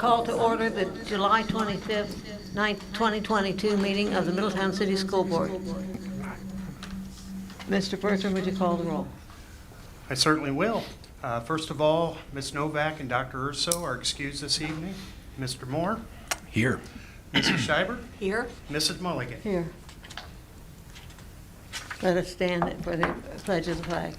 Call to order the July 25th, 2022 meeting of the Middletown City School Board. Mr. Bertram, would you call the roll? I certainly will. First of all, Ms. Novak and Dr. Urso are excused this evening. Mr. Moore? Here. Mrs. Schreiber? Here. Mrs. Mulligan? Here. Let us stand for the pledge of the flag.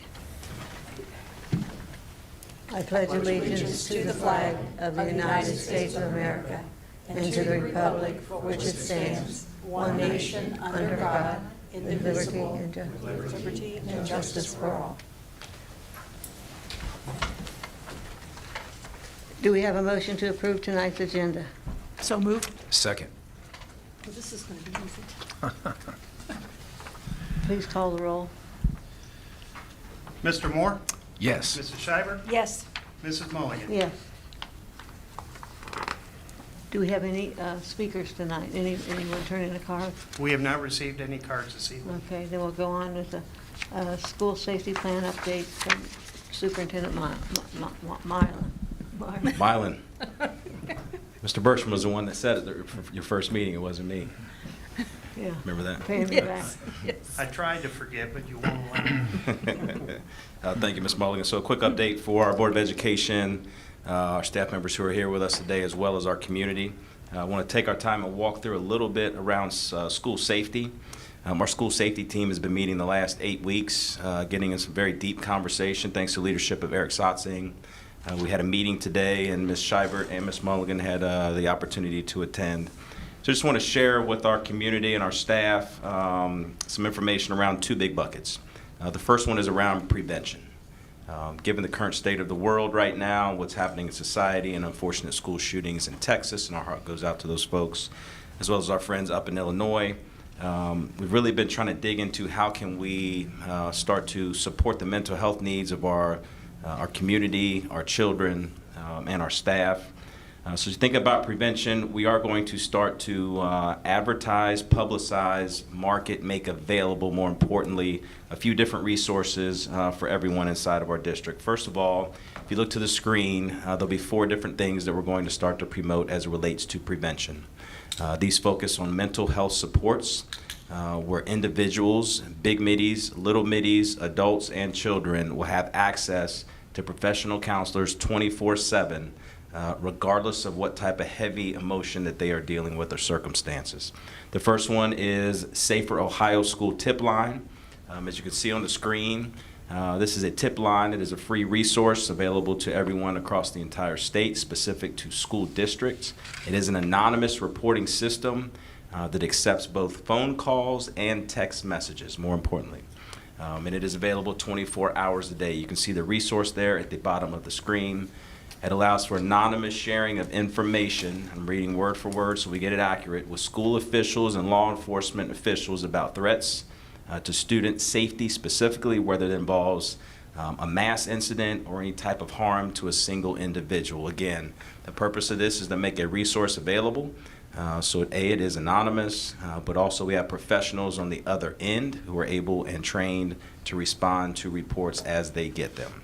I pledge allegiance to the flag of the United States of America and to the republic for which it stands, one nation, under God, indivisible, with liberty and justice for all. Do we have a motion to approve tonight's agenda? So moved. Second. Well, this is going to be easy. Please call the roll. Mr. Moore? Yes. Mrs. Schreiber? Yes. Mrs. Mulligan? Yes. Do we have any speakers tonight? Anyone turning a card? We have not received any cards this evening. Okay, then we'll go on with the school safety plan update from Superintendent Mylan. Mylan. Mr. Bertram was the one that said it for your first meeting. It wasn't me. Yeah. Remember that? Paying me back. Yes. I tried to forget, but you won't let me. Thank you, Ms. Mulligan. So a quick update for our Board of Education, our staff members who are here with us today, as well as our community. I want to take our time and walk through a little bit around school safety. Our school safety team has been meeting the last 8 weeks, getting in some very deep conversation thanks to the leadership of Eric Sotzing. We had a meeting today, and Ms. Scheibert and Ms. Mulligan had the opportunity to attend. So I just want to share with our community and our staff some information around two big buckets. The first one is around prevention. Given the current state of the world right now, what's happening in society and unfortunate school shootings in Texas, and our heart goes out to those folks, as well as our friends up in Illinois. We've really been trying to dig into how can we start to support the mental health needs of our community, our children, and our staff. So as you think about prevention, we are going to start to advertise, publicize, market, make available, more importantly, a few different resources for everyone inside of our district. First of all, if you look to the screen, there'll be 4 different things that we're going to start to promote as it relates to prevention. These focus on mental health supports, where individuals, big middies, little middies, adults, and children will have access to professional counselors 24/7, regardless of what type of heavy emotion that they are dealing with or circumstances. The first one is Safer Ohio School Tip Line. As you can see on the screen, this is a tip line. It is a free resource available to everyone across the entire state, specific to school districts. It is an anonymous reporting system that accepts both phone calls and text messages, more importantly. And it is available 24 hours a day. You can see the resource there at the bottom of the screen. It allows for anonymous sharing of information, I'm reading word for word so we get it accurate, with school officials and law enforcement officials about threats to student safety, specifically whether it involves a mass incident or any type of harm to a single individual. Again, the purpose of this is to make a resource available. So it is anonymous, but also we have professionals on the other end who are able and trained to respond to reports as they get them.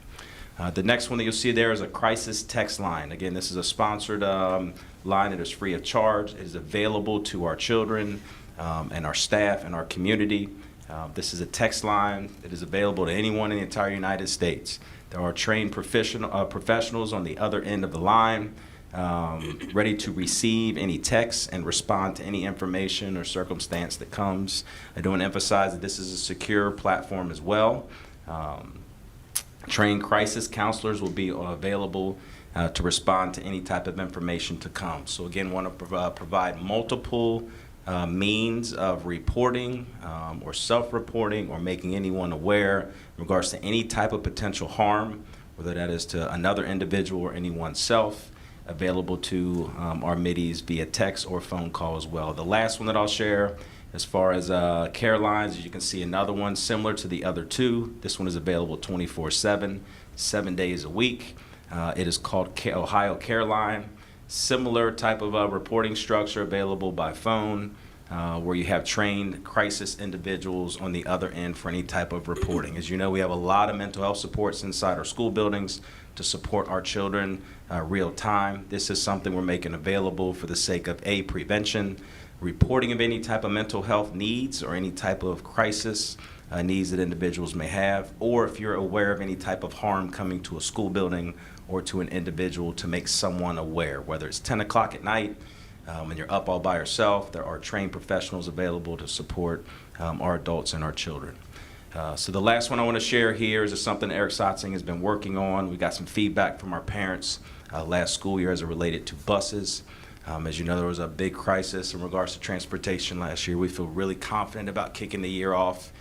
The next one that you'll see there is a crisis text line. Again, this is a sponsored line that is free of charge. It is available to our children and our staff and our community. This is a text line that is available to anyone in the entire United States. There are trained professionals on the other end of the line, ready to receive any texts and respond to any information or circumstance that comes. I do want to emphasize that this is a secure platform as well. Trained crisis counselors will be available to respond to any type of information to come. So again, want to provide multiple means of reporting or self-reporting or making anyone aware in regards to any type of potential harm, whether that is to another individual or any oneself, available to our middies via text or phone call as well. The last one that I'll share, as far as CareLines, as you can see, another one similar to the other two. This one is available 24/7, 7 days a week. It is called Ohio CareLine. Similar type of reporting structure available by phone, where you have trained crisis individuals on the other end for any type of reporting. As you know, we have a lot of mental health supports inside our school buildings, to support our children real time. This is something we're making available for the sake of prevention, reporting of any type of mental health needs or any type of crisis needs that individuals may have, or if you're aware of any type of harm coming to a school building or to an individual, to make someone aware. Whether it's 10 o'clock at night and you're up all by yourself, there are trained professionals available to support our adults and our children. So the last one I want to share here is something Eric Sotzing has been working on. We got some feedback from our parents last school year as it related to buses. As you know, there was a big crisis in regards to transportation last year. We feel really confident about kicking the year off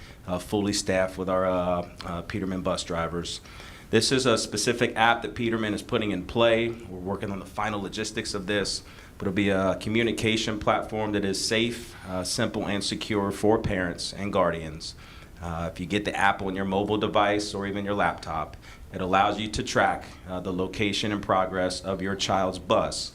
fully staffed with our Peterman bus drivers. This is a specific app that Peterman is putting in play. We're working on the final logistics of this, but it'll be a communication platform that is safe, simple, and secure for parents and guardians. If you get the app on your mobile device or even your laptop, it allows you to track the location and progress of your child's bus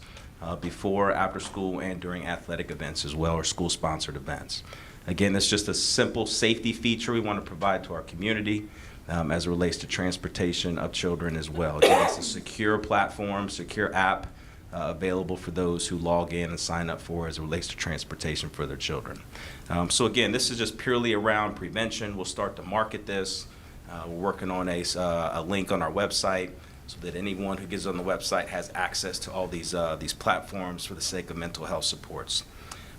before, after school, and during athletic events as well, or school-sponsored events. Again, it's just a simple safety feature we want to provide to our community as it relates to transportation of children as well. Again, it's a secure platform, secure app available for those who log in and sign up for as it relates to transportation for their children. So again, this is just purely around prevention. We'll start to market this. We're working on a link on our website so that anyone who gets on the website has access to all these platforms for the sake of mental health supports.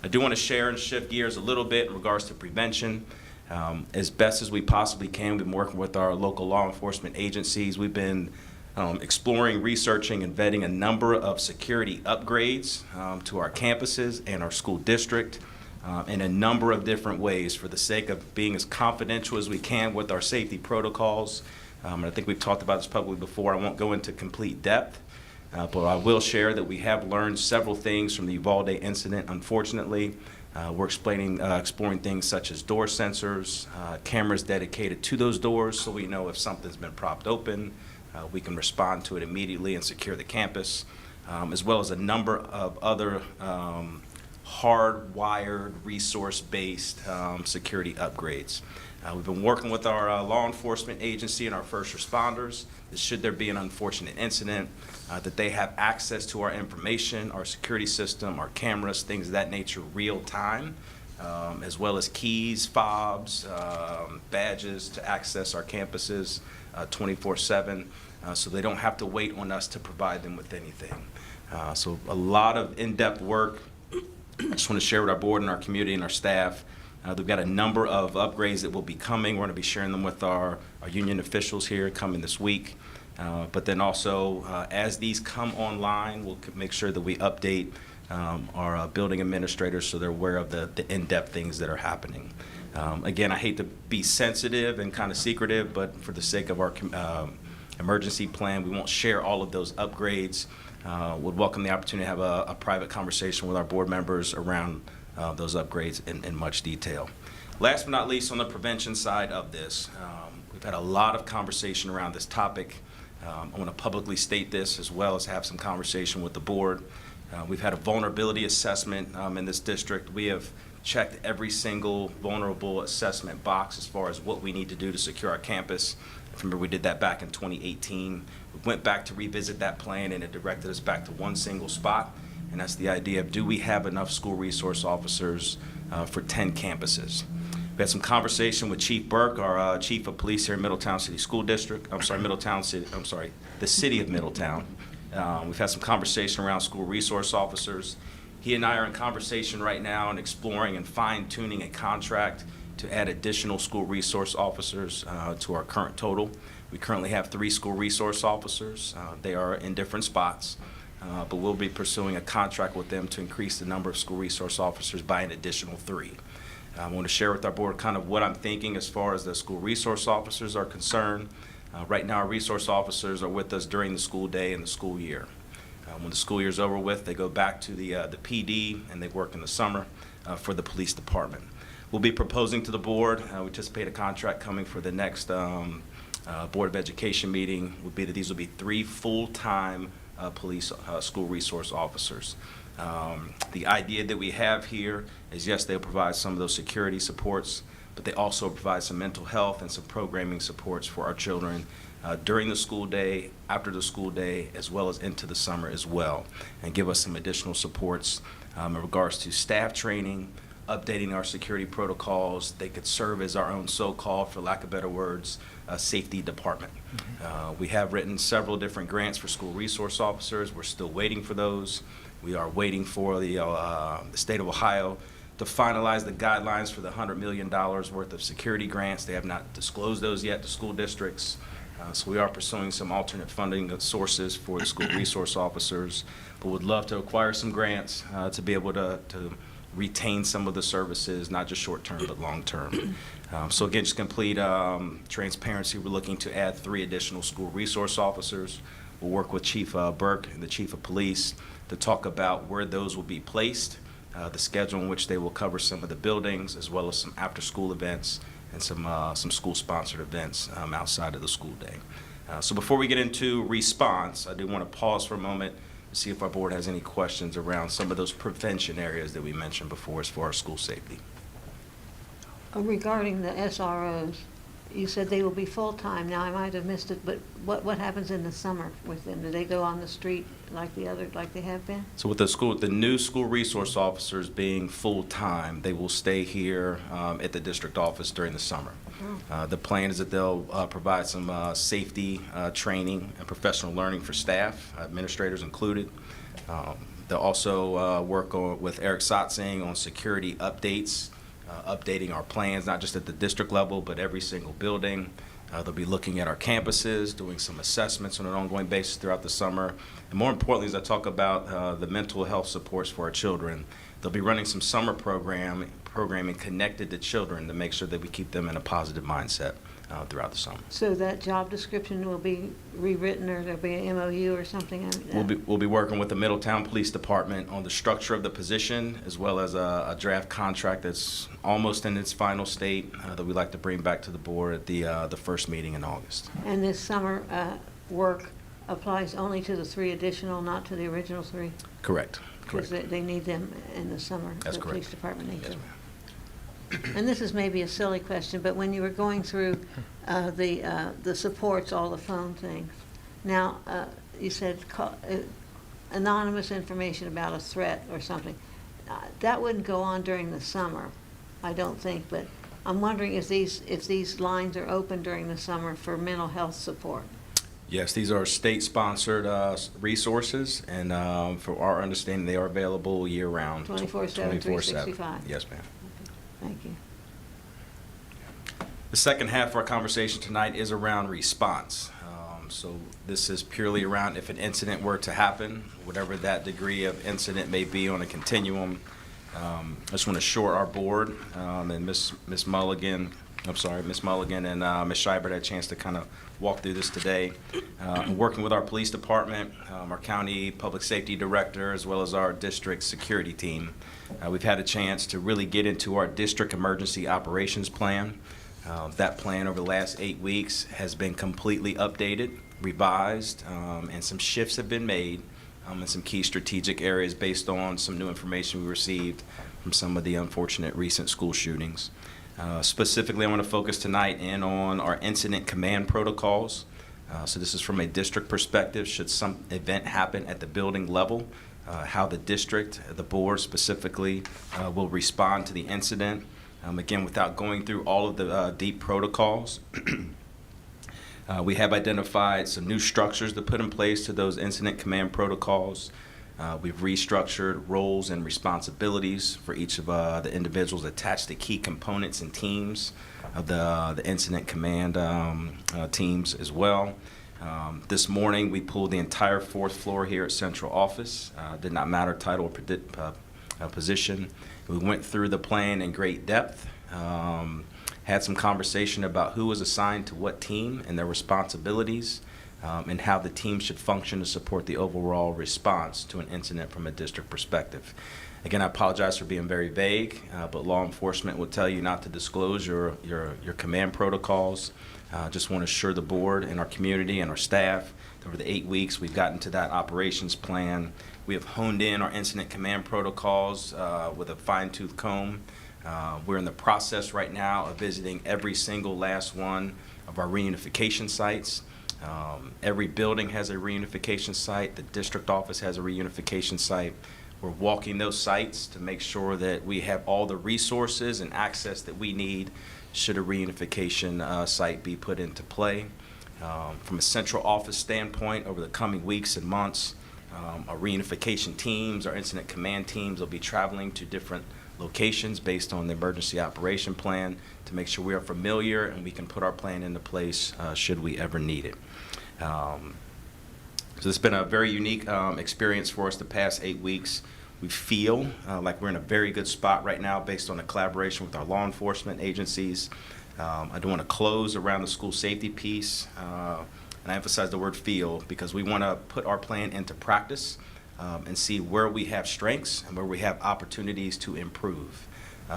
I do want to share and shift gears a little bit in regards to prevention. As best as we possibly can, we've been working with our local law enforcement agencies. We've been exploring, researching, and vetting a number of security upgrades to our campuses and our school district in a number of different ways for the sake of being as confidential as we can with our safety protocols. And I think we've talked about this publicly before. I won't go into complete depth, but I will share that we have learned several things from the Uvalde incident, unfortunately. We're exploring things such as door sensors, cameras dedicated to those doors so we know if something's been propped open. We can respond to it immediately and secure the campus, as well as a number of other hardwired, resource-based security upgrades. We've been working with our law enforcement agency and our first responders that should there be an unfortunate incident, that they have access to our information, our security system, our cameras, things of that nature, real time, as well as keys, fobs, badges to access our campuses 24/7, so they don't have to wait on us to provide them with anything. So a lot of in-depth work. I just want to share with our board and our community and our staff. We've got a number of upgrades that will be coming. We're going to be sharing them with our union officials here coming this week. But then also, as these come online, we'll make sure that we update our building administrators so they're aware of the in-depth things that are happening. Again, I hate to be sensitive and kind of secretive, but for the sake of our emergency plan, we won't share all of those upgrades. Would welcome the opportunity to have a private conversation with our board members around those upgrades in much detail. Last but not least, on the prevention side of this, we've had a lot of conversation around this topic. I want to publicly state this as well as have some conversation with the board. We've had a vulnerability assessment in this district. We have checked every single vulnerable assessment box as far as what we need to do to secure our campus. Remember, we did that back in 2018. We went back to revisit that plan, and it directed us back to one single spot, and that's the idea of, do we have enough school resource officers for 10 campuses? We had some conversation with Chief Burke, our chief of police here in Middletown City School District. The city of Middletown. We've had some conversation around school resource officers. He and I are in conversation right now and exploring and fine-tuning a contract to add additional school resource officers to our current total. We currently have 3 school resource officers. They are in different spots, but we'll be pursuing a contract with them to increase the number of school resource officers by an additional 3. I want to share with our board kind of what I'm thinking as far as the school resource officers are concerned. Right now, our resource officers are with us during the school day and the school year. When the school year is over with, they go back to the PD and they work in the summer for the police department. We'll be proposing to the board, we anticipate a contract coming for the next Board of Education meeting, would be that these will be 3 full-time police school resource officers. The idea that we have here is, yes, they'll provide some of those security supports, but they also provide some mental health and some programming supports for our children during the school day, after the school day, as well as into the summer as well, and give us some additional supports in regards to staff training, updating our security protocols. They could serve as our own so-called, for lack of better words, safety department. We have written several different grants for school resource officers. We're still waiting for those. We are waiting for the state of Ohio to finalize the guidelines for the $100 million worth of security grants. They have not disclosed those yet to school districts. So we are pursuing some alternate funding sources for the school resource officers, but would love to acquire some grants to be able to retain some of the services, not just short-term, but long-term. So again, just complete transparency, we're looking to add 3 additional school resource officers. We'll work with Chief Burke and the Chief of Police to talk about where those will be placed, the schedule in which they will cover some of the buildings, as well as some after-school events and some school-sponsored events outside of the school day. So before we get into response, I do want to pause for a moment to see if our board has any questions around some of those prevention areas that we mentioned before as far as school safety. Regarding the SROs, you said they will be full-time. Now, I might have missed it, but what happens in the summer with them? Do they go on the street like they have been? So with the new school resource officers being full-time, they will stay here at the district office during the summer. The plan is that they'll provide some safety training and professional learning for staff, administrators included. They'll also work with Eric Sotzing on security updates, updating our plans, not just at the district level, but every single building. They'll be looking at our campuses, doing some assessments on an ongoing basis throughout the summer. And more importantly, as I talk about the mental health supports for our children, they'll be running some summer programming connected to children to make sure that we keep them in a positive mindset throughout the summer. So that job description will be rewritten, or there'll be an MOU or something? We'll be working with the Middletown Police Department on the structure of the position, as well as a draft contract that's almost in its final state that we'd like to bring back to the board at the first meeting in August. And this summer work applies only to the 3 additional, not to the original 3? Correct. Because they need them in the summer. That's the correct. Police Department needs Yes, them. ma'am. And this is maybe a silly question, but when you were going through the supports, all the phone things, now you said anonymous information about a threat or something. That wouldn't go on during the summer, I don't think, but I'm wondering if these lines are open during the summer for mental health support. Yes, these are state-sponsored resources, and for our understanding, they are available year-round. 24/7, 365. Yes, ma'am. Thank you. The second half of our conversation tonight is around response. So this is purely around if an incident were to happen, whatever that degree of incident may be on a continuum. I just want to assure our board and Miss Mulligan and Ms. Scheibert had a chance to kind of walk through this today. Working with our police department, our county public safety director, as well as our district security team, we've had a chance to really get into our district emergency operations plan. That plan over the last 8 weeks has been completely updated, revised, and some shifts have been made in some key strategic areas based on some new information we received from some of the unfortunate recent school shootings. Specifically, I want to focus tonight in on our incident command protocols. So this is from a district perspective, should some event happen at the building level, how the district, the board specifically, will respond to the incident. Again, without going through all of the deep protocols, we have identified some new structures to put in place to those incident command protocols. We've restructured roles and responsibilities for each of the individuals attached to key components and teams of the incident command teams as well. This morning, we pulled the entire 4th floor here at Central Office. Did not matter title or position. We went through the plan in great depth, had some conversation about who was assigned to what team and their responsibilities, and how the team should function to support the overall response to an incident from a district perspective. Again, I apologize for being very vague, but law enforcement will tell you not to disclose your command protocols. Just want to assure the board and our community and our staff that over the 8 weeks we've gotten to that operations plan. We have honed in our incident command protocols with a fine-tooth comb. We're in the process right now of visiting every single last one of our reunification sites. Every building has a reunification site. The district office has a reunification site. We're walking those sites to make sure that we have all the resources and access that we need should a reunification site be put into play. From a central office standpoint, over the coming weeks and months, our reunification teams, our incident command teams will be traveling to different locations based on the emergency operation plan to make sure we are familiar and we can put our plan into place should we ever need it. So it's been a very unique experience for us the past 8 weeks. We feel like we're in a very good spot right now based on the collaboration with our law enforcement agencies. I do want to close around the school safety piece, and I emphasize the word feel because we want to put our plan into practice and see where we have strengths and where we have opportunities to improve.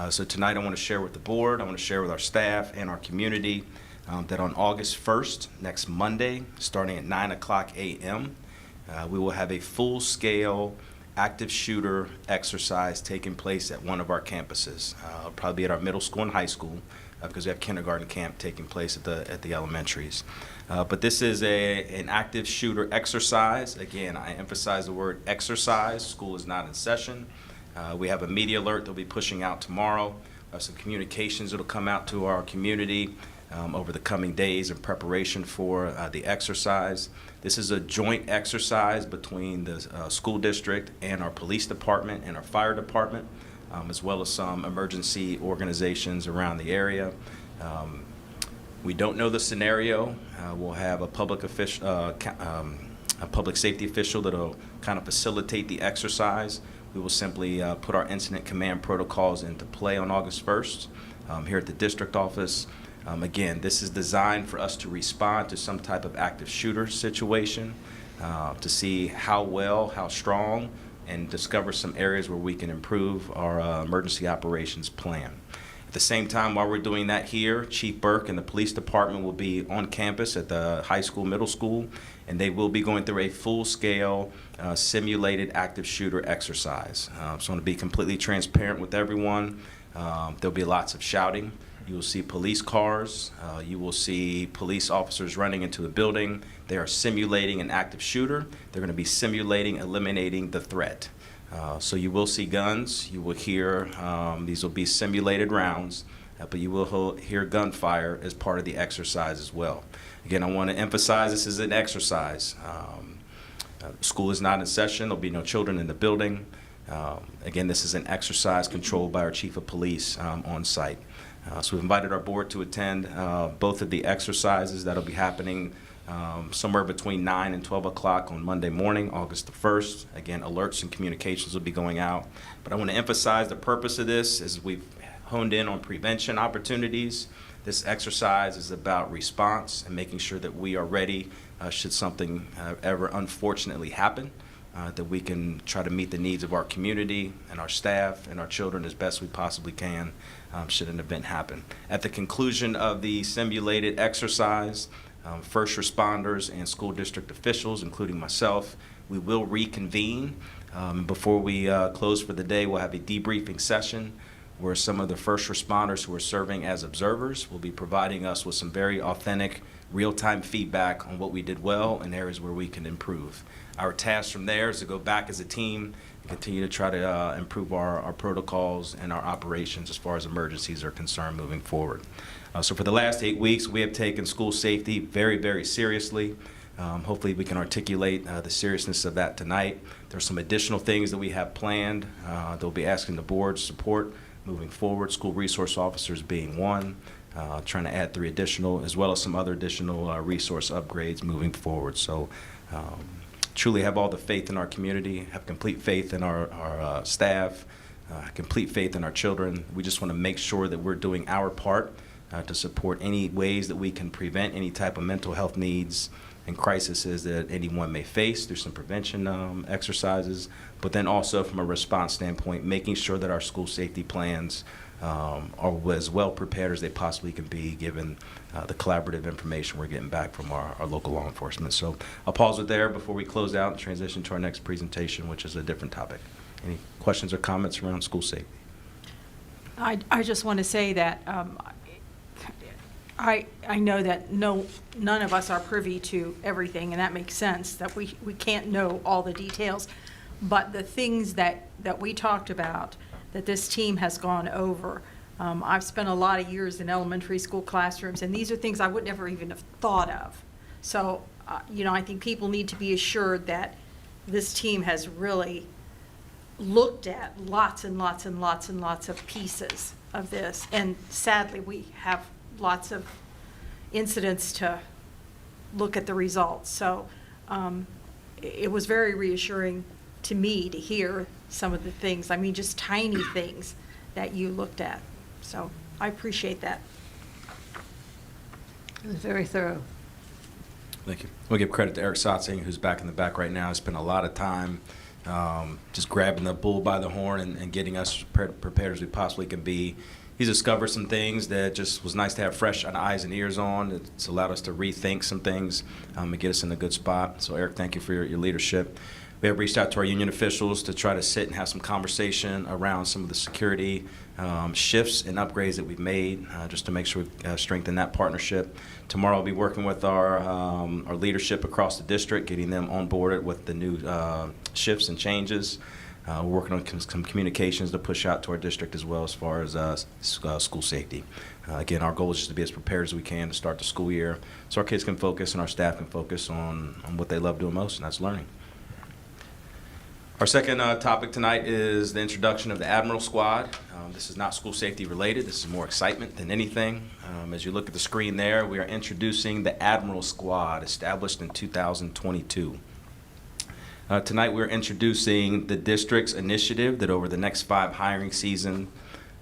So tonight I want to share with the board, I want to share with our staff and our community that on August 1st, next Monday, starting at 9:00 a.m., we will have a full-scale active shooter exercise taking place at one of our campuses. It'll probably be at our middle school and high school because we have kindergarten camp taking place at the elementaries. But this is an active shooter exercise. Again, I emphasize the word exercise. School is not in session. We have a media alert that will be pushing out tomorrow. Some communications that will come out to our community over the coming days in preparation for the exercise. This is a joint exercise between the school district and our police department and our fire department, as well as some emergency organizations around the area. We don't know the scenario. We'll have a public official, a public safety official that will kind of facilitate the exercise. We will simply put our incident command protocols into play on August 1st here at the district office. Again, this is designed for us to respond to some type of active shooter situation, to see how well, how strong, and discover some areas where we can improve our emergency operations plan. At the same time, while we're doing that here, Chief Burke and the police department will be on campus at the high school, middle school, and they will be going through a full-scale simulated active shooter exercise. So I want to be completely transparent with everyone. There'll be lots of shouting. You will see police cars. You will see police officers running into the building. They are simulating an active shooter. They're going to be simulating eliminating the threat. So you will see guns. You will hear, these will be simulated rounds, but you will hear gunfire as part of the exercise as well. Again, I want to emphasize this is an exercise. School is not in session. There'll be no children in the building. Again, this is an exercise controlled by our chief of police on site. So we've invited our board to attend both of the exercises that'll be happening somewhere between 9 and 12 o'clock on Monday morning, August the 1st. Again, alerts and communications will be going out. But I want to emphasize the purpose of this is we've honed in on prevention opportunities. This exercise is about response and making sure that we are ready should something ever unfortunately happen. That we can try to meet the needs of our community and our staff and our children as best we possibly can should an event happen. At the conclusion of the simulated exercise, first responders and school district officials, including myself, we will reconvene. Before we close for the day, we'll have a debriefing session where some of the first responders who are serving as observers will be providing us with some very authentic, real-time feedback on what we did well and areas where we can improve. Our task from there is to go back as a team and continue to try to improve our protocols and our operations as far as emergencies are concerned moving forward. So for the last 8 weeks, we have taken school safety very, very seriously. Hopefully we can articulate the seriousness of that tonight. There's some additional things that we have planned that we'll be asking the board's support moving forward, school resource officers being one. Trying to add 3 additional, as well as some other additional resource upgrades moving forward. So truly have all the faith in our community, have complete faith in our staff, complete faith in our children. We just want to make sure that we're doing our part to support any ways that we can prevent any type of mental health needs and crises that anyone may face through some prevention exercises, but then also from a response standpoint, making sure that our school safety plans are as well prepared as they possibly can be given the collaborative information we're getting back from our local law enforcement. So I'll pause it there before we close out and transition to our next presentation, which is a different topic. Any questions or comments around school safety? I just want to say that I know that none of us are privy to everything, and that makes sense, that we can't know all the details. But the things that we talked about, that this team has gone over, I've spent a lot of years in elementary school classrooms, and these are things I would never even have thought of. So, I think people need to be assured that this team has really looked at lots and lots and lots and lots of pieces of this. And sadly, we have lots of incidents to look at the results. So it was very reassuring to me to hear some of the things, I mean, just tiny things that you looked at. So I appreciate that. It was very thorough. Thank you. We'll give credit to Eric Sotzing, who's back in the back right now. He spent a lot of time just grabbing the bull by the horn and getting us prepared as we possibly can be. He's discovered some things that just was nice to have fresh eyes and ears on. It's allowed us to rethink some things and get us in a good spot. So, Eric, thank you for your leadership. We have reached out to our union officials to try to sit and have some conversation around some of the security shifts and upgrades that we've made, just to make sure we strengthen that partnership. Tomorrow, I'll be working with our leadership across the district, getting them on board with the new shifts and changes. We're working on some communications to push out to our district as well as far as school safety. Again, our goal is just to be as prepared as we can to start the school year so our kids can focus and our staff can focus on what they love doing most, and that's learning. Our second topic tonight is the introduction of the Admiral Squad. This is not school safety related. This is more excitement than anything. As you look at the screen there, we are introducing the Admiral Squad, established in 2022. Tonight we're introducing the district's initiative that over the next 5 hiring seasons,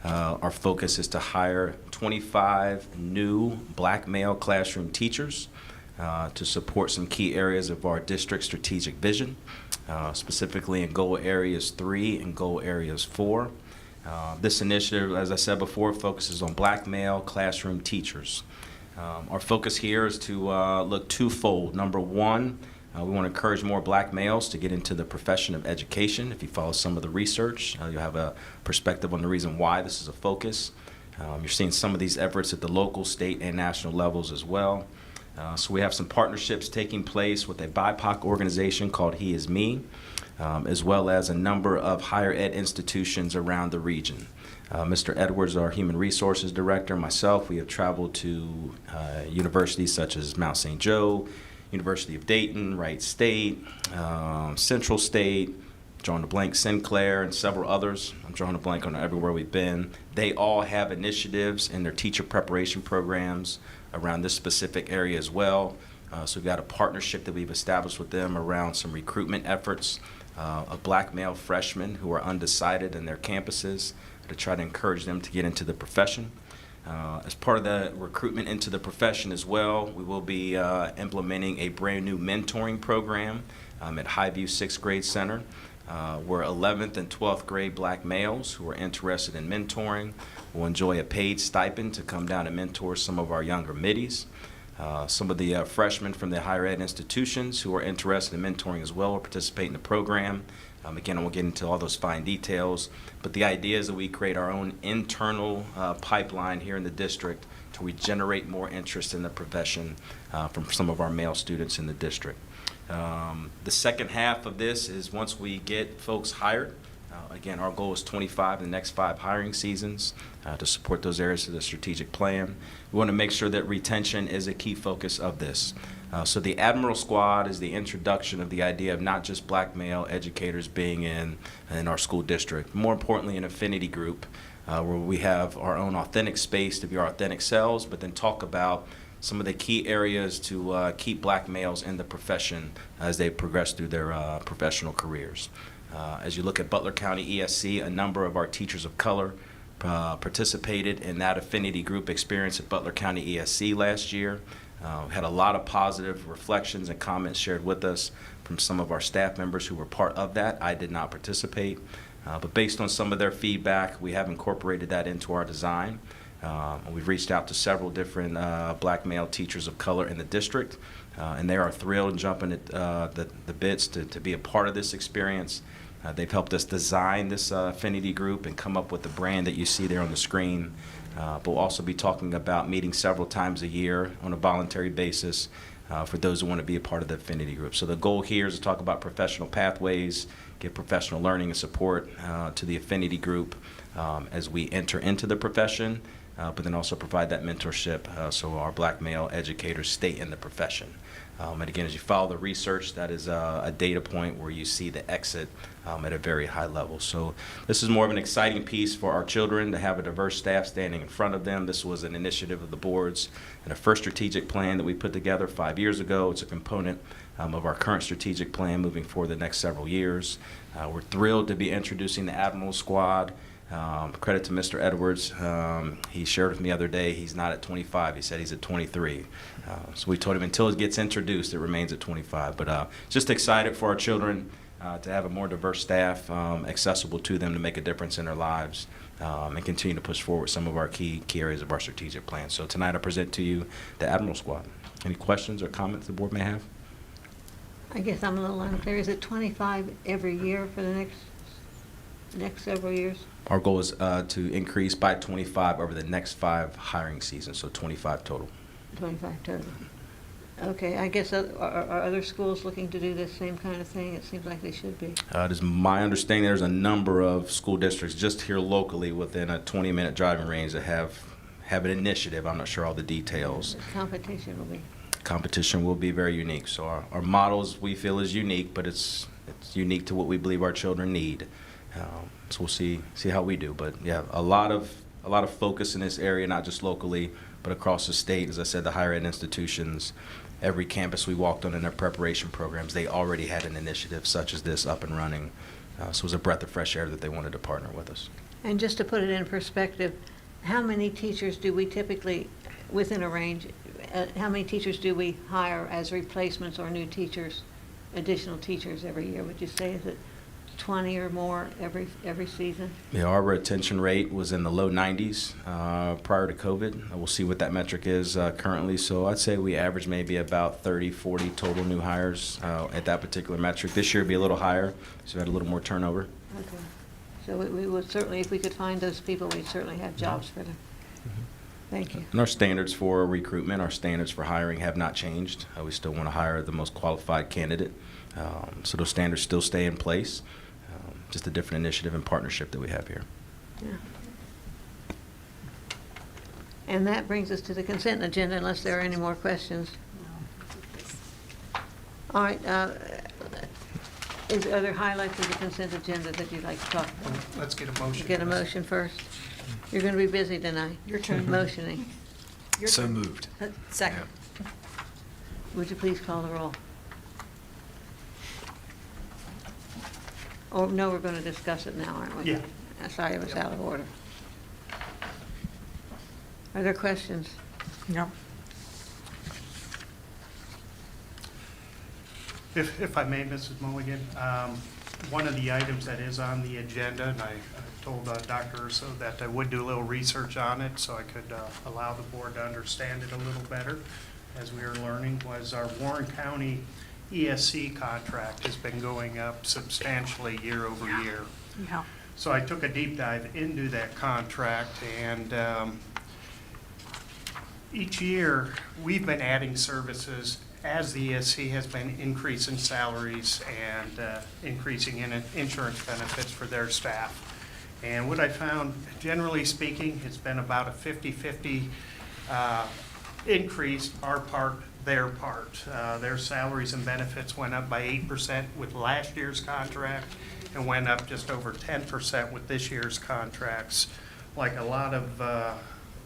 our focus is to hire 25 new black male classroom teachers to support some key areas of our district's strategic vision, specifically in goal areas 3 and goal areas 4. This initiative, as I said before, focuses on black male classroom teachers. Our focus here is to look twofold. Number one, we want to encourage more black males to get into the profession of education. If you follow some of the research, you'll have a perspective on the reason why this is a focus. You're seeing some of these efforts at the local, state, and national levels as well. So we have some partnerships taking place with a BIPOC organization called He Is Me, as well as a number of higher ed institutions around the region. Mr. Edwards, our Human Resources Director, myself, we have traveled to universities such as Mount St. Joe, University of Dayton, Wright State, Central State, drawing a blank, Sinclair, and several others. I'm drawing a blank on everywhere we've been. They all have initiatives in their teacher preparation programs around this specific area as well. So we've got a partnership that we've established with them around some recruitment efforts of black male freshmen who are undecided in their campuses to try to encourage them to get into the profession. As part of the recruitment into the profession as well, we will be implementing a brand new mentoring program at Highview 6th Grade Center, where 11th and 12th grade black males who are interested in mentoring will enjoy a paid stipend to come down and mentor some of our younger middies. Some of the freshmen from the higher ed institutions who are interested in mentoring as well will participate in the program. Again, I won't get into all those fine details, but the idea is that we create our own internal pipeline here in the district to regenerate more interest in the profession from some of our male students in the district. The second half of this is once we get folks hired, again, our goal is 25 in the next 5 hiring seasons to support those areas of the strategic plan. We want to make sure that retention is a key focus of this. So the Admiral Squad is the introduction of the idea of not just black male educators being in our school district, more importantly an affinity group where we have our own authentic space to be our authentic selves, but then talk about some of the key areas to keep black males in the profession as they progress through their professional careers. As you look at Butler County ESC, a number of our teachers of color participated in that affinity group experience at Butler County ESC last year. Had a lot of positive reflections and comments shared with us from some of our staff members who were part of that. I did not participate, but based on some of their feedback, we have incorporated that into our design. We've reached out to several different black male teachers of color in the district, and they are thrilled and jumping at the bits to be a part of this experience. They've helped us design this affinity group and come up with the brand that you see there on the screen. But we'll also be talking about meeting several times a year on a voluntary basis for those who want to be a part of the affinity group. So the goal here is to talk about professional pathways, give professional learning and support to the affinity group as we enter into the profession, but then also provide that mentorship so our black male educators stay in the profession. And again, as you follow the research, that is a data point where you see the exit at a very high level. So this is more of an exciting piece for our children to have a diverse staff standing in front of them. This was an initiative of the board's and a first strategic plan that we put together 5 years ago. It's a component of our current strategic plan moving forward the next several years. We're thrilled to be introducing the Admiral Squad. Credit to Mr. Edwards. He shared with me the other day he's not at 25. He said he's at 23. So we told him until it gets introduced, it remains at 25. But just excited for our children to have a more diverse staff accessible to them to make a difference in their lives and continue to push forward some of our key areas of our strategic plan. So tonight I present to you the Admiral Squad. Any questions or comments the board may have? I guess I'm a little unclear. Is it 25 every year for the next several years? Our goal is to increase by 25 over the next 5 hiring seasons, so 25 total. 25 total. Okay, I guess are other schools looking to do this same kind of thing? It seems like they should be. It is my understanding there's a number of school districts just here locally within a 20-minute driving range that have an initiative. I'm not sure all the details. The Competition will be very unique. So our models we feel is unique, but it's unique to what we believe our children need. So we'll see how we do. But yeah, a lot of focus in this area, not just locally, but across the state. As I said, the higher ed institutions, every campus we walked on in their preparation programs, they already had an initiative such as this up and running. So it was a breath of fresh air that they wanted to partner with us. And just to put it in perspective, how many teachers do we typically, within a range, how many teachers do we hire as replacements or new teachers, additional teachers every year? Would you say is it 20 or more every season? Yeah, our retention rate was in the low 90s prior to COVID. We'll see what that metric is currently. So I'd say we average maybe about 30, 40 total new hires at that particular metric. This year it'd be a little higher, so we had a little more turnover. Okay. So we would certainly, if we could find those people, we'd certainly have jobs for them. Thank you. And our standards for recruitment, our standards for hiring have not changed. We still want to hire the most qualified candidate. So those standards still stay in place. Just a different initiative and partnership that we have here. Yeah. And that brings us to the consent agenda, unless there are any more questions. All right. Is there other highlights of the consent agenda that you'd like to talk about? Let's get a motion. Get a motion first. You're going to be busy tonight. Your turn. Motioning. So moved. Second. Would you please call the roll? Oh, no, we're going to discuss it now, aren't we? Yeah. Sorry, it was out of order. Are there questions? No. If I may, Mrs. Mulligan, one of the items that is on the agenda, and I told Dr. Urso that I would do a little research on it so I could allow the board to understand it a little better as we are learning, was our Warren County ESC contract has been going up substantially year over year. Yeah. So I took a deep dive into that contract, and each year we've been adding services as the ESC has been increasing salaries and increasing in insurance benefits for their staff. And what I found, generally speaking, it's been about a 50-50 increase, our part, their part. Their salaries and benefits went up by 8% with last year's contract and went up just over 10% with this year's contracts. Like a lot of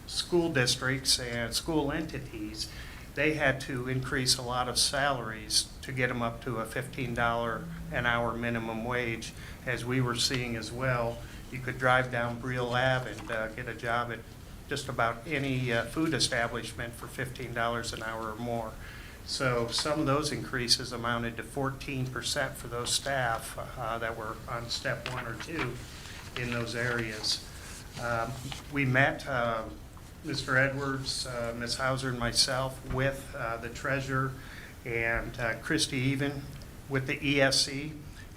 school districts and school entities, they had to increase a lot of salaries to get them up to a $15 an hour minimum wage, as we were seeing as well. You could drive down Briel Ave and get a job at just about any food establishment for $15 an hour or more. So some of those increases amounted to 14% for those staff that were on step 1 or 2 in those areas. We met Mr. Edwards, Ms. Hauser, and myself with the treasurer and Christy Even with the ESC,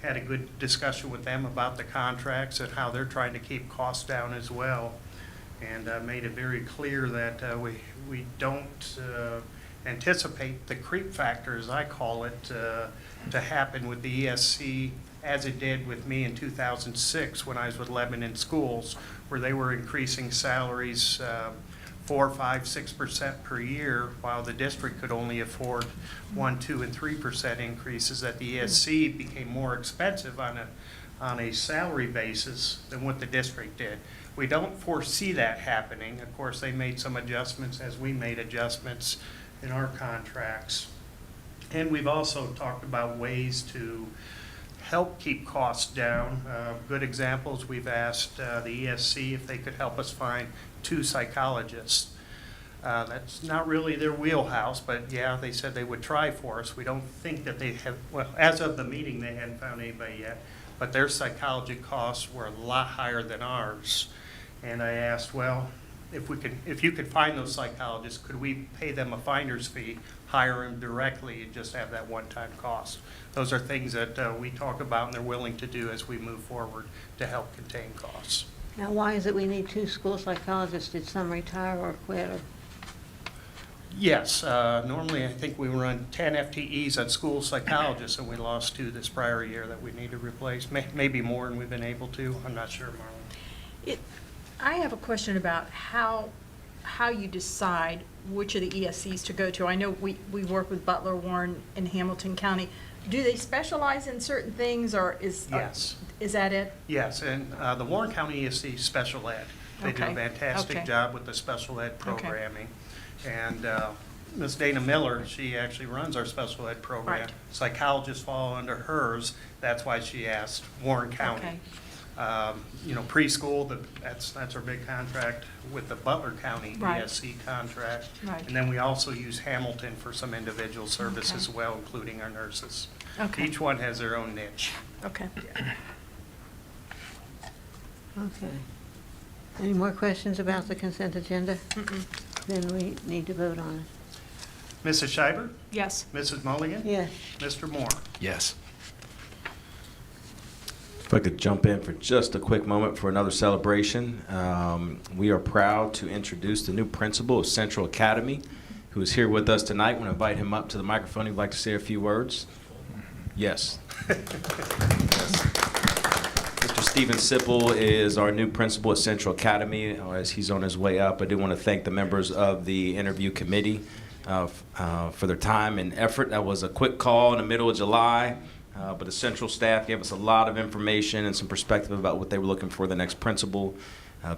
had a good discussion with them about the contracts and how they're trying to keep costs down as well. And made it very clear that we don't anticipate the creep factor, as I call it, to happen with the ESC as it did with me in 2006 when I was with Lebanon Schools, where they were increasing salaries 4, 5, 6% per year, while the district could only afford 1, 2, and 3% increases. That the ESC became more expensive on a salary basis than what the district did. We don't foresee that happening. Of course, they made some adjustments as we made adjustments in our contracts. And we've also talked about ways to help keep costs down. Good examples, we've asked the ESC if they could help us find 2 psychologists. That's not really their wheelhouse, but yeah, they said they would try for us. We don't think that they have, well, as of the meeting, they hadn't found anybody yet, but their psychology costs were a lot higher than ours. And I asked, well, if you could find those psychologists, could we pay them a finder's fee, hire them directly, and just have that one-time cost? Those are things that we talk about and they're willing to do as we move forward to help contain costs. Now, why is it we need 2 school psychologists? Did some retire or quit? Or? Yes, normally I think we run 10 FTEs on school psychologists, and we lost 2 this prior year that we need to replace. Maybe more than we've been able to. I'm not sure, Marlon. I have a question about how you decide which of the ESCs to go to. I know we work with Butler, Warren, and Hamilton County. Do they specialize in certain things, or is that it? Yes, and the Warren County ESC special ed. They do a fantastic job with the special ed programming. And Ms. Dana Miller, she actually runs our special ed program. Right. Psychologists fall under hers. That's why she asked Warren County. Okay. Preschool, that's our big contract with the Butler County Right. ESC contract. Right. And then we also use Hamilton for some individual service as Okay. well, including our nurses. Okay. Each one has their own niche. Okay. Okay. Any more questions about the consent agenda? Then we need to vote on it. Mrs. Schreiber? Yes. Mrs. Mulligan? Yes. Mr. Moore? Yes. If I could jump in for just a quick moment for another celebration. We are proud to introduce the new principal of Central Academy, who is here with us tonight. I want to invite him up to the microphone. He'd like to say a few words. Yes. Mr. Stephen Sipple is our new principal at Central Academy. As he's on his way up, I do want to thank the members of the interview committee for their time and effort. That was a quick call in the middle of July. But the central staff gave us a lot of information and some perspective about what they were looking for the next principal.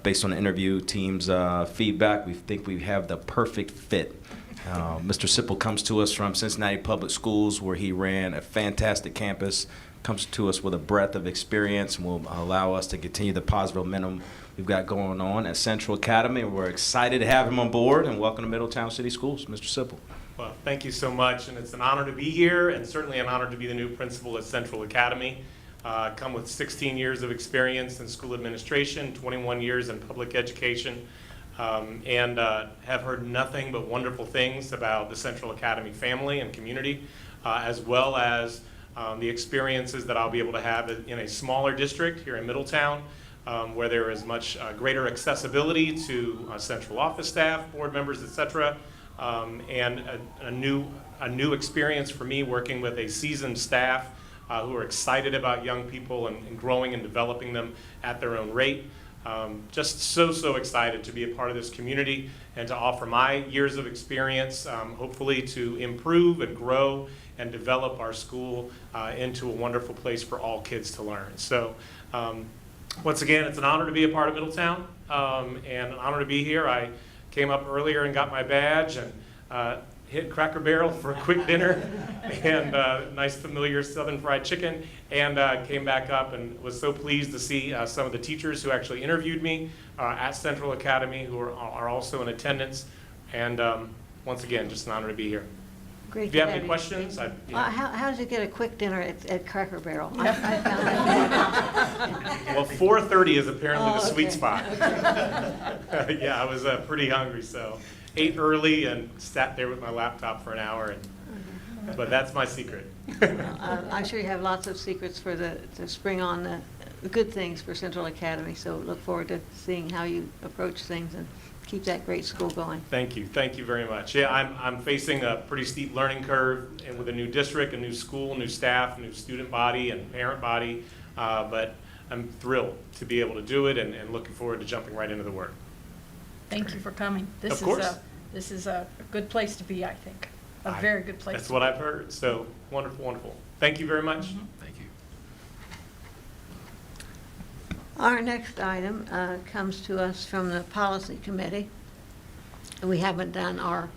Based on the interview team's feedback, we think we have the perfect fit. Mr. Sipple comes to us from Cincinnati Public Schools, where he ran a fantastic campus, comes to us with a breadth of experience, and will allow us to continue the positive momentum we've got going on at Central Academy. We're excited to have him on board, and welcome to Middletown City Schools. Mr. Sipple. Well, thank you so much, and it's an honor to be here, and certainly an honor to be the new principal at Central Academy. Come with 16 years of experience in school administration, 21 years in public education, and have heard nothing but wonderful things about the Central Academy family and community, as well as the experiences that I'll be able to have in a smaller district here in Middletown, where there is much greater accessibility to central office staff, board members, etc., and a new experience for me working with a seasoned staff who are excited about young people and growing and developing them at their own rate. Just so excited to be a part of this community and to offer my years of experience, hopefully to improve and grow and develop our school into a wonderful place for all kids to learn. So once again, it's an honor to be a part of Middletown and an honor to be here. I came up earlier and got my badge and hit Cracker Barrel for a quick dinner and nice familiar Southern fried chicken, and came back up and was so pleased to see some of the teachers who actually interviewed me at Central Academy who are also in attendance, and once again, just an honor to be here. Great. If you have any questions, How did you get a quick dinner at Cracker Barrel? I found that. Well, 4:30 is apparently the sweet okay. spot. Yeah, I was pretty hungry, so ate early and sat there with my laptop for an hour and but that's my secret. I'm sure you have lots of secrets for to spring on the good things for Central Academy, so look forward to seeing how you approach things and keep that great school going. Thank you very much. Yeah, I'm facing a pretty steep learning curve, and with a new district, a new school, new staff, new student body and parent body, but I'm thrilled to be able to do it, and looking forward to jumping right into the work. Thank you for coming. Of course. This is a good place to be, I think. A very good place. That's what I've heard, so wonderful, wonderful. Thank you very much. Thank you. Our next item comes to us from the Policy Committee. We haven't done our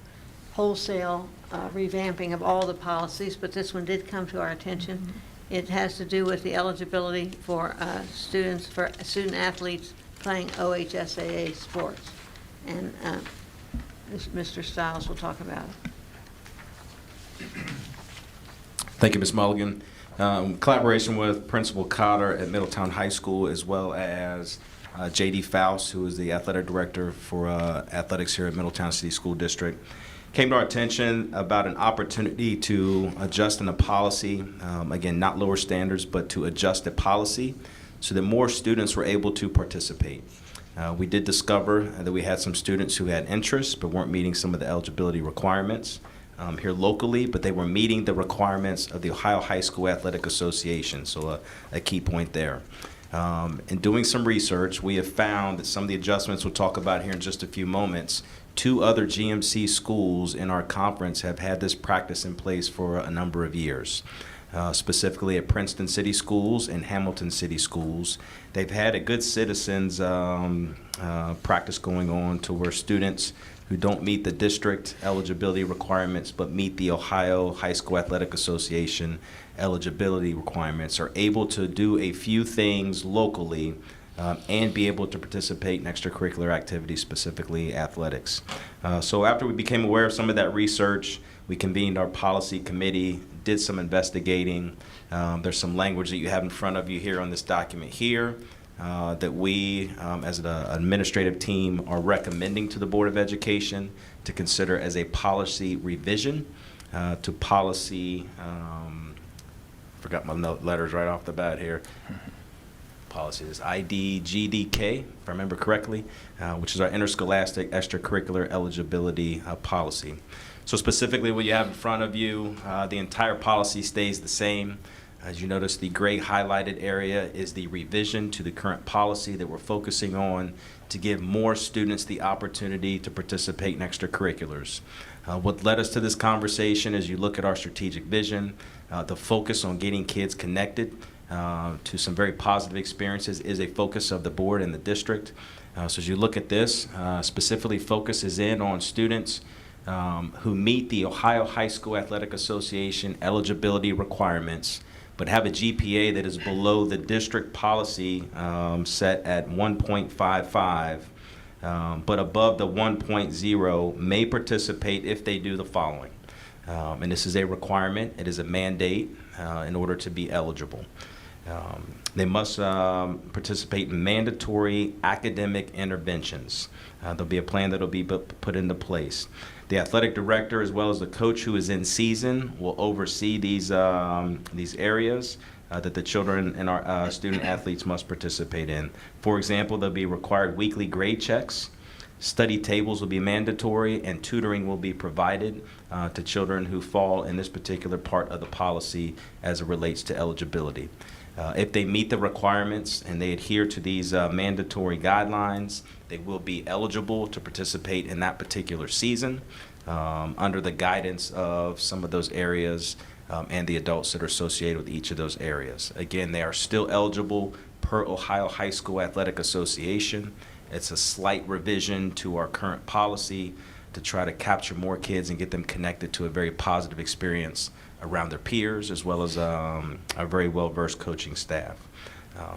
wholesale revamping of all the policies, but this one did come to our attention. It has to do with the eligibility for student athletes playing OHSAA sports. And Mr. Stiles will talk about it. Thank you, Ms. Mulligan. Collaboration with Principal Cotter at Middletown High School, as well as J.D. Faust, who is the athletic director for athletics here at Middletown City School District, came to our attention about an opportunity to adjust in a policy, again, not lower standards, but to adjust the policy so that more students were able to participate. We did discover that we had some students who had interest but weren't meeting some of the eligibility requirements here locally, but they were meeting the requirements of the Ohio High School Athletic Association, so a key point there. In doing some research, we have found that some of the adjustments we'll talk about here in just a few moments, 2 other GMC schools in our conference have had this practice in place for a number of years. Specifically at Princeton City Schools and Hamilton City Schools. They've had a good citizens practice going on to where students who don't meet the district eligibility requirements but meet the Ohio High School Athletic Association eligibility requirements are able to do a few things locally and be able to participate in extracurricular activities, specifically athletics. So after we became aware of some of that research, we convened our policy committee, did some investigating. There's some language that you have in front of you here on this document here that we, as an administrative team, are recommending to the Board of Education to consider as a policy revision to policy, forgot my letters right off the bat here. Policy is IDGDK, if I remember correctly, which is our interscholastic extracurricular eligibility policy. So specifically what you have in front of you, the entire policy stays the same. As you notice, the gray highlighted area is the revision to the current policy that we're focusing on to give more students the opportunity to participate in extracurriculars. What led us to this conversation, as you look at our strategic vision, the focus on getting kids connected to some very positive experiences is a focus of the board and the district. So as you look at this, specifically focuses in on students who meet the Ohio High School Athletic Association eligibility requirements, but have a GPA that is below the district policy set at 1.55, but above the 1.0, may participate if they do the following. And this is a requirement. It is a mandate in order to be eligible. They must participate in mandatory academic interventions. There'll be a plan that will be put into place. The athletic director, as well as the coach who is in season, will oversee these areas that the children and our student athletes must participate in. For example, there'll be required weekly grade checks. Study tables will be mandatory, and tutoring will be provided to children who fall in this particular part of the policy as it relates to eligibility. If they meet the requirements and they adhere to these mandatory guidelines, they will be eligible to participate in that particular season under the guidance of some of those areas and the adults that are associated with each of those areas. Again, they are still eligible per Ohio High School Athletic Association. It's a slight revision to our current policy to try to capture more kids and get them connected to a very positive experience around their peers, as well as a very well-versed coaching staff.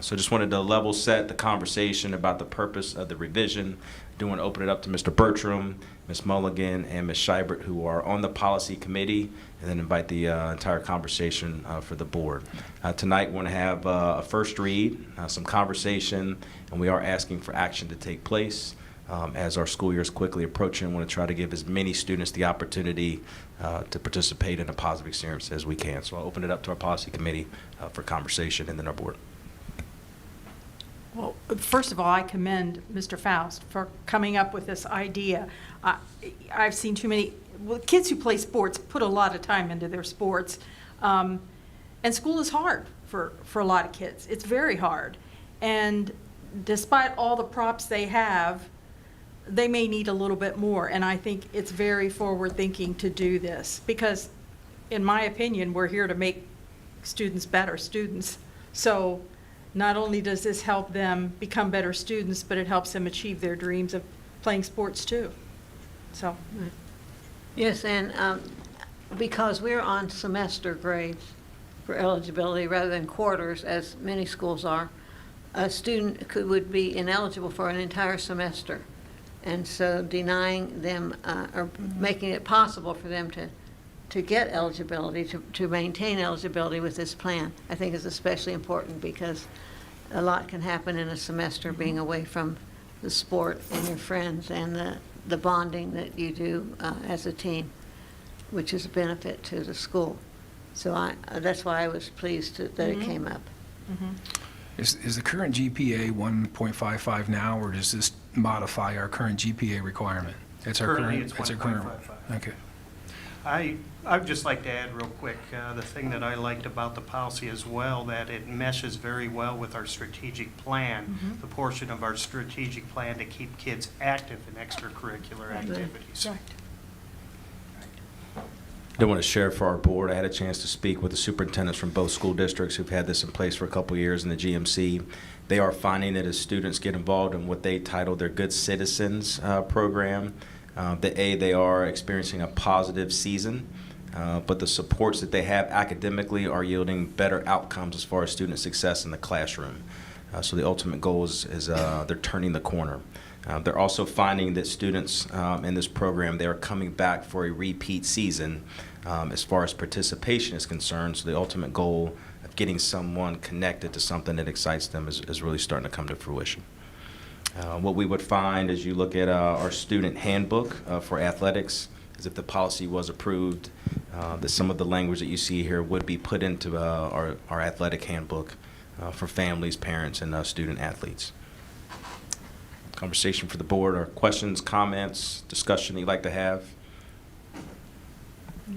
So just wanted to level set the conversation about the purpose of the revision. I do want to open it up to Mr. Bertram, Ms. Mulligan, and Ms. Scheibert, who are on the policy committee, and then invite the entire conversation for the board. Tonight we want to have a first read, some conversation, and we are asking for action to take place. as our school year is quickly approaching. I want to try to give as many students the opportunity to participate in a positive experience as we can. So I'll open it up to our policy committee for conversation and then our board. Well, first of all, I commend Mr. Faust for coming up with this idea. I've seen too many, kids who play sports put a lot of time into their sports. And school is hard for a lot of kids. It's very hard. And despite all the props they have, they may need a little bit more. And I think it's very forward-thinking to do this because, in my opinion, we're here to make students better students. So not only does this help them become better students, but it helps them achieve their dreams of playing sports too. So, Yes, and because we're on semester grades for eligibility rather than quarters, as many schools are, a student would be ineligible for an entire semester. And so denying them or making it possible for them to get eligibility, to maintain eligibility with this plan, I think is especially important because a lot can happen in a semester being away from the sport and your friends and the bonding that you do as a team, which is a benefit to the school. So that's why I was pleased that it came up. Is the current GPA 1.55 now, or does this modify our current GPA requirement? Currently, it's our current. 1.55. Okay. I'd just like to add real quick, the thing that I liked about the policy as well, that it meshes very well with our strategic plan, the portion of our strategic plan to keep kids active in extracurricular activities. right. I want to share for our board. I had a chance to speak with the superintendents from both school districts who've had this in place for a couple of years in the GMC. They are finding that as students get involved in what they title their Good Citizens program, they are experiencing a positive season, but the supports that they have academically are yielding better outcomes as far as student success in the classroom. So the ultimate goal is they're turning the corner. They're also finding that students in this program, they are coming back for a repeat season as far as participation is concerned. So the ultimate goal of getting someone connected to something that excites them is really starting to come to fruition. What we would find as you look at our student handbook for athletics is if the policy was approved, that some of the language that you see here would be put into our athletic handbook for families, parents, and student athletes. Conversation for the board, or questions, comments, discussion you'd like to have?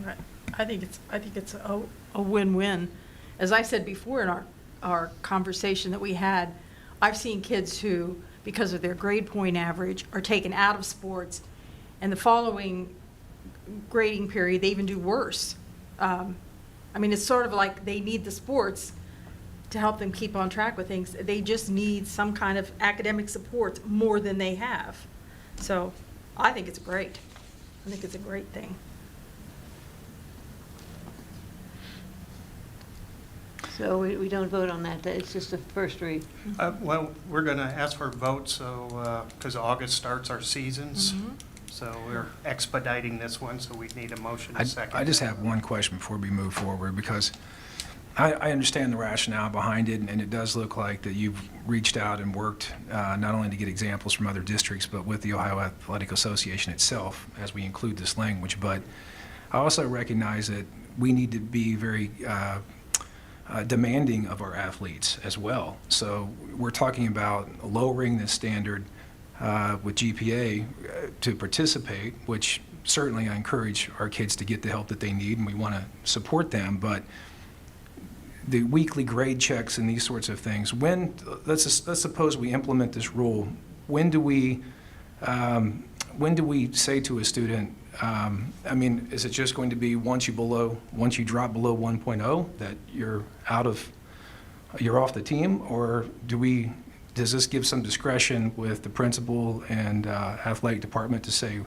Right. I think it's a win-win. As I said before in our conversation that we had, I've seen kids who, because of their grade point average, are taken out of sports, and the following grading period, they even do worse. I mean, it's sort of like they need the sports to help them keep on track with things. They just need some kind of academic support more than they have. So I think it's great. I think it's a great thing. So we don't vote on that. It's just a first read. Well, we're going to ask for a vote, so because August starts our seasons, so we're expediting this one, so we need a motion and a second. I just have one question before we move forward, because I understand the rationale behind it, and it does look like that you've reached out and worked not only to get examples from other districts, but with the Ohio Athletic Association itself as we include this language. But I also recognize that we need to be very demanding of our athletes as well. So we're talking about lowering the standard with GPA to participate, which certainly I encourage our kids to get the help that they need, and we want to support them. But the weekly grade checks and these sorts of things, let's suppose we implement this rule, when do we say to a student, I mean, is it just going to be once you drop below 1.0 that you're off the team, or does this give some discretion with the principal and athletic department to say,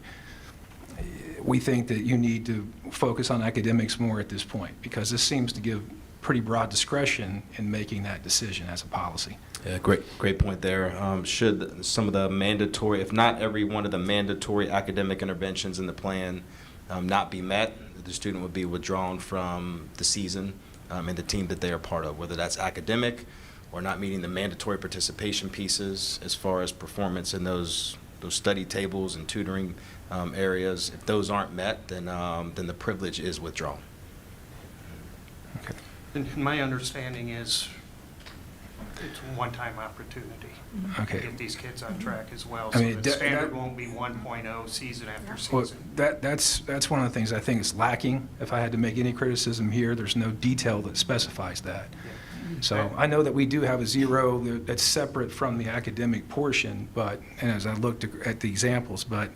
we think that you need to focus on academics more at this point? Because this seems to give pretty broad discretion in making that decision as a policy. Yeah, great point there. Should some of the mandatory, if not every one of the mandatory academic interventions in the plan not be met, the student would be withdrawn from the season and the team that they are part of, whether that's academic or not meeting the mandatory participation pieces as far as performance in those those study tables and tutoring areas. If those aren't met, then the privilege is withdrawn. Okay. And my understanding is it's a one-time opportunity to Okay. get these kids on track as well. I So mean, the that- standard that- won't be 1.0 season after Well, season. that's one of the things I think is lacking. If I had to make any criticism here, there's no detail that specifies that. So I know that we do have a zero that's separate from the academic portion, but, and as I looked at the examples, but,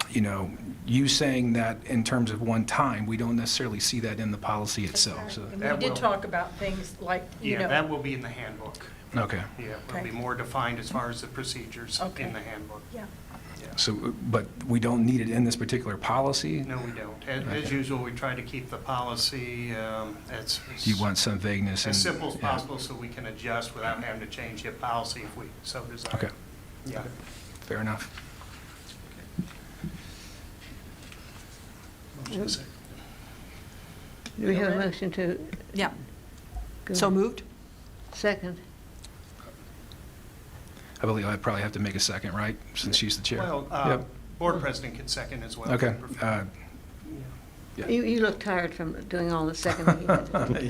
you know, you saying that in terms of one time, we don't necessarily see that in the policy itself, so, And That we did will- talk about things like, you Yeah, that know, will be in the handbook. okay. Yeah, it'll Okay. be more defined as far as the procedures Okay. in the handbook. yeah. So, but we don't need it in this particular policy? No, we don't. As usual, we try to keep the policy as You want some vagueness? as and- simple as yeah. possible so we can adjust without having to change the policy if we so desire. Okay, Yeah. fair enough. Motion second. Do we have a motion to? Yeah. go So ahead. moved? Second. I believe I probably have to make a second, right, since she's the chair? Well, Yep. board president can second as well. Okay. Yeah. You look tired from doing all the seconding.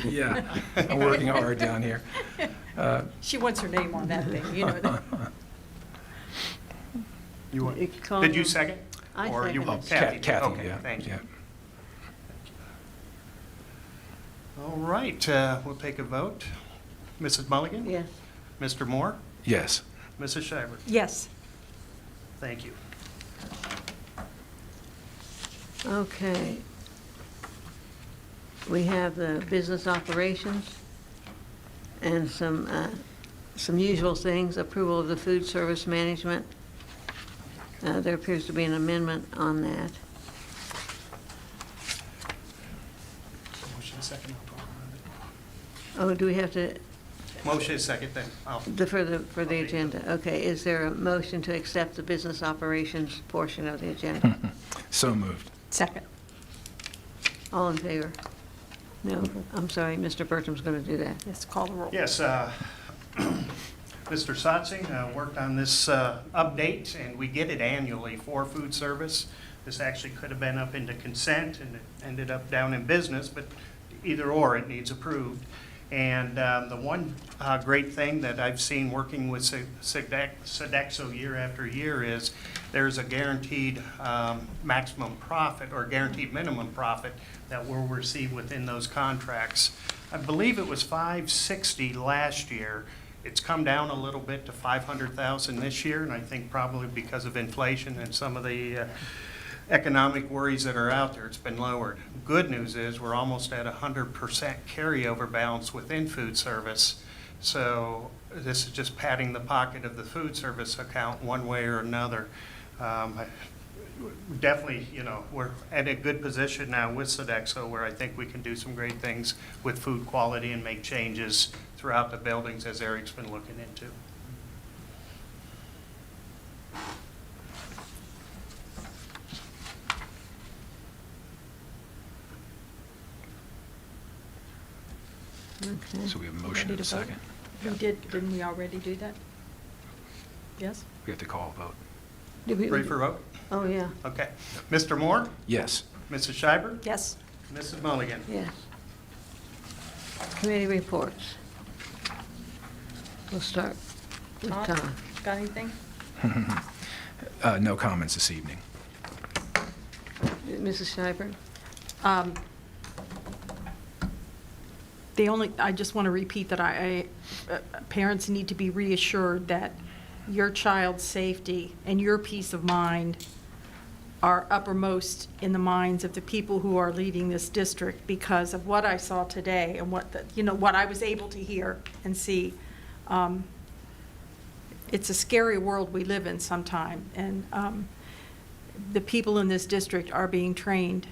Yeah, I'm working hard down here. She wants her name on that thing, you know that. You want- You can call Did you them- second? I Or you- seconded. Kathy did. Kathy, Okay, yeah. thank you. yeah. All right, we'll take a vote. Mrs. Mulligan? Yes. Mr. Moore? Yes. Mrs. Shiver? Yes. Thank you. Okay. We have the business operations and some usual things, approval of the food service management. There appears to be an amendment on that. Motion second. Oh, do we have to, Motion is second, then I'll. for the agenda? Okay, is there a motion to accept the business operations portion of the agenda? So moved. Second. All in favor? No, I'm sorry, Mr. Bertram's going to do that. Yes, call the roll. Yes, Mr. Sotzing worked on this update, and we get it annually for food service. This actually could have been up into consent, and it ended up down in business, but either or, it needs approved. And the one great thing that I've seen working with Sodexo year after year is there's a guaranteed maximum profit or guaranteed minimum profit that we'll receive within those contracts. I believe it was $560 last year. It's come down a little bit to $500,000 this year, and I think probably because of inflation and some of the economic worries that are out there, it's been lowered. Good news is we're almost at 100% carryover balance within food service. So this is just padding the pocket of the food service account one way or another. Definitely, you know, we're at a good position now with Sodexo where I think we can do some great things with food quality and make changes throughout the buildings as Eric's been looking into. Okay. So we have a motion Ready and a to vote? second. We didn't we already do that? Yes? We have to call a vote. Did we- Ready for a vote? Oh, yeah, Okay. Mr. Moore? Yes. Mrs. Shiver? Yes. Mrs. Mulligan? yes. Committee reports. We'll start with Todd? Tom. Got anything? No comments this evening. Mrs. Shiver? I just want to repeat that parents need to be reassured that your child's safety and your peace of mind are uppermost in the minds of the people who are leading this district because of what I saw today and what I was able to hear and see. It's a scary world we live in sometime, and the people in this district are being trained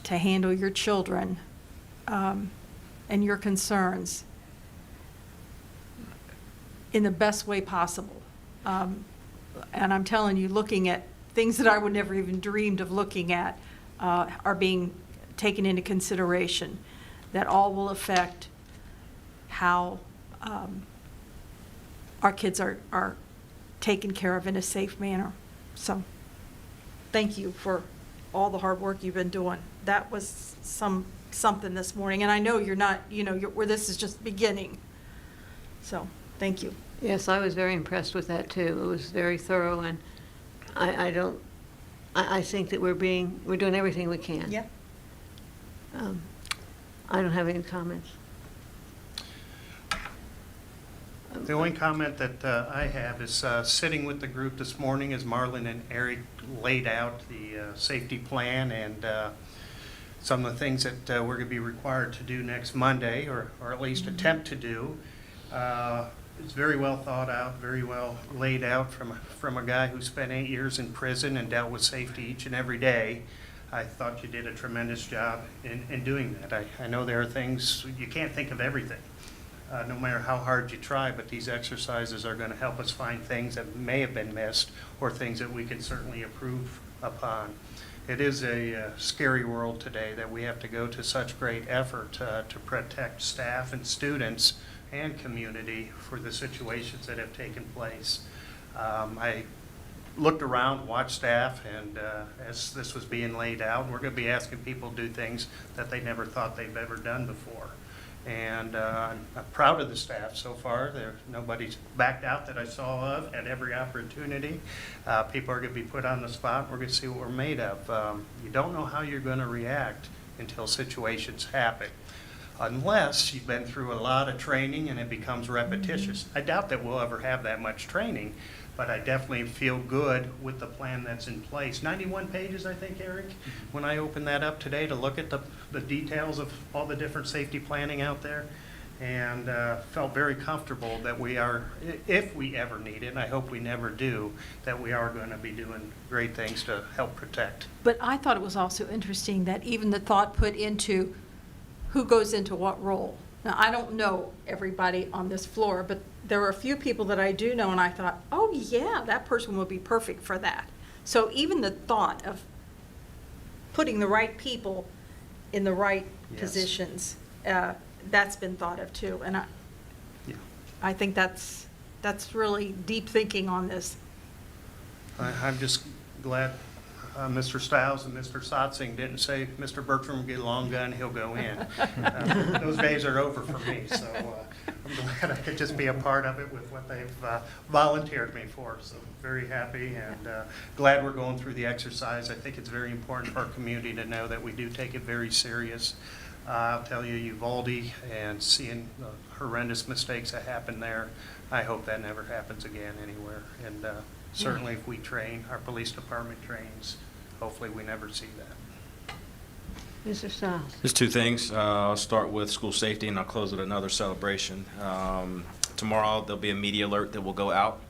to handle your children and your concerns in the best way possible. And I'm telling you, looking at things that I would never even dreamed of looking at are being taken into consideration, that all will affect how our kids are taken care of in a safe manner. So, thank you for all the hard work you've been doing. That was something this morning, and I know you're not, where this is just beginning. So, thank you. Yes, I was very impressed with that too. It was very thorough, and I think that we're doing everything we can. Yeah. I don't have any comments. The only comment that I have is sitting with the group this morning as Marlon and Eric laid out the safety plan and some of the things that we're going to be required to do next Monday, or at least attempt to do. It's very well thought out, very well laid out from a guy who spent 8 years in prison and dealt with safety each and every day. I thought you did a tremendous job in doing that. I know there are things, you can't think of everything, no matter how hard you try, but these exercises are going to help us find things that may have been missed or things that we can certainly improve upon. It is a scary world today that we have to go to such great effort to protect staff and students and community for the situations that have taken place. I looked around, watched staff, and as this was being laid out, we're going to be asking people to do things that they never thought they've ever done before. And I'm proud of the staff so far. Nobody's backed out that I saw of at every opportunity. People are going to be put on the spot. We're going to see what we're made of. You don't know how you're going to react until situations happen, unless you've been through a lot of training and it becomes repetitious. I doubt that we'll ever have that much training, but I definitely feel good with the plan that's in place. 91 pages, I think, Eric, when I opened that up today to look at the details of all the different safety planning out there, and felt very comfortable that we are, if we ever need it, and I hope we never do, that we are going to be doing great things to help protect. But I thought it was also interesting that even the thought put into who goes into what role. Now, I don't know everybody on this floor, but there were a few people that I do know, and I thought, oh yeah, that person would be perfect for that. So even the thought of putting the right people in the right Yes. positions, that's been thought of too. And Yeah. I think that's really deep thinking on this. I'm just glad Mr. Stiles and Mr. Sotzing didn't say, Mr. Bertram will get a long gun, he'll go in. Those days are over for me, so I'm glad I could just be a part of it with what they've volunteered me for. So very happy and glad we're going through the exercise. I think it's very important for our community to know that we do take it very serious. I'll tell you, Uvalde and seeing the horrendous mistakes that happened there, I hope that never happens again anywhere. And certainly if we train, our police department trains, hopefully we never see that. Mr. Stiles. Just two things. I'll start with school safety, and I'll close with another celebration. Tomorrow, there'll be a media alert that will go out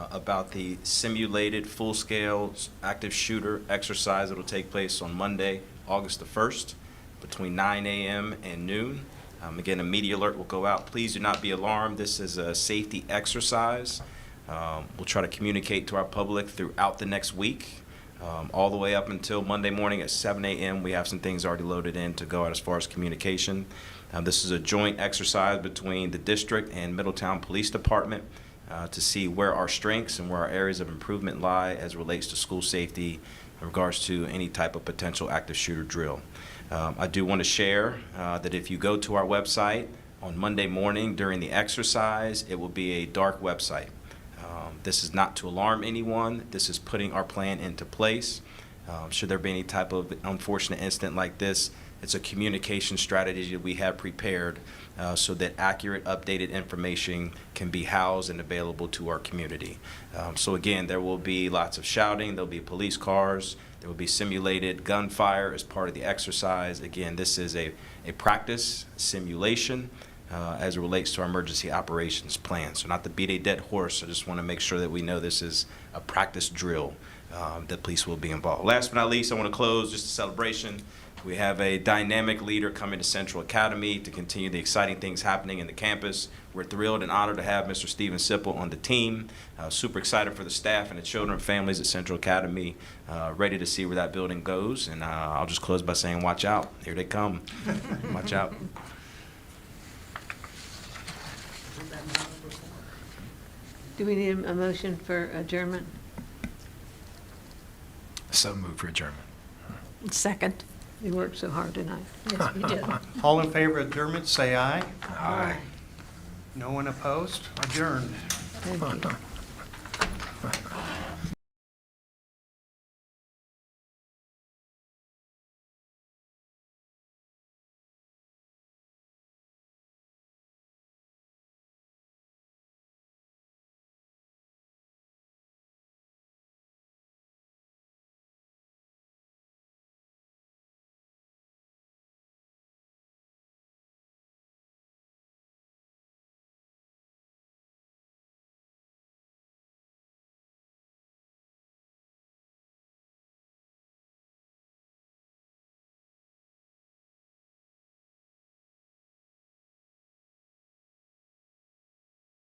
about the simulated full-scale active shooter exercise that will take place on Monday, August the 1st, between 9 a.m. and noon. Again, a media alert will go out. Please do not be alarmed. This is a safety exercise. We'll try to communicate to our public throughout the next week, all the way up until Monday morning at 7 a.m. We have some things already loaded in to go out as far as communication. This is a joint exercise between the district and Middletown Police Department to see where our strengths and where our areas of improvement lie as it relates to school safety in regards to any type of potential active shooter drill. I do want to share that if you go to our website on Monday morning during the exercise, it will be a dark website. This is not to alarm anyone. This is putting our plan into place. Should there be any type of unfortunate incident like this, it's a communication strategy that we have prepared so that accurate, updated information can be housed and available to our community. So again, there will be lots of shouting, there'll be police cars, there will be simulated gunfire as part of the exercise. Again, this is a practice simulation as it relates to our emergency operations plan. So not to beat a dead horse, I just want to make sure that we know this is a practice drill that police will be involved. Last but not least, I want to close just a celebration. We have a dynamic leader coming to Central Academy to continue the exciting things happening in the campus. We're thrilled and honored to have Mr. Steven Sipple on the team. Super excited for the staff and the children and families at Central Academy, ready to see where that building goes. And I'll just close by saying, watch out. Here they come. Watch out. Do we need a motion for adjournment? So moved for adjournment. Second. You worked so hard tonight. Yes, we did. All in favor of adjournment, say aye. Aye. No one opposed? Adjourned. Thank you.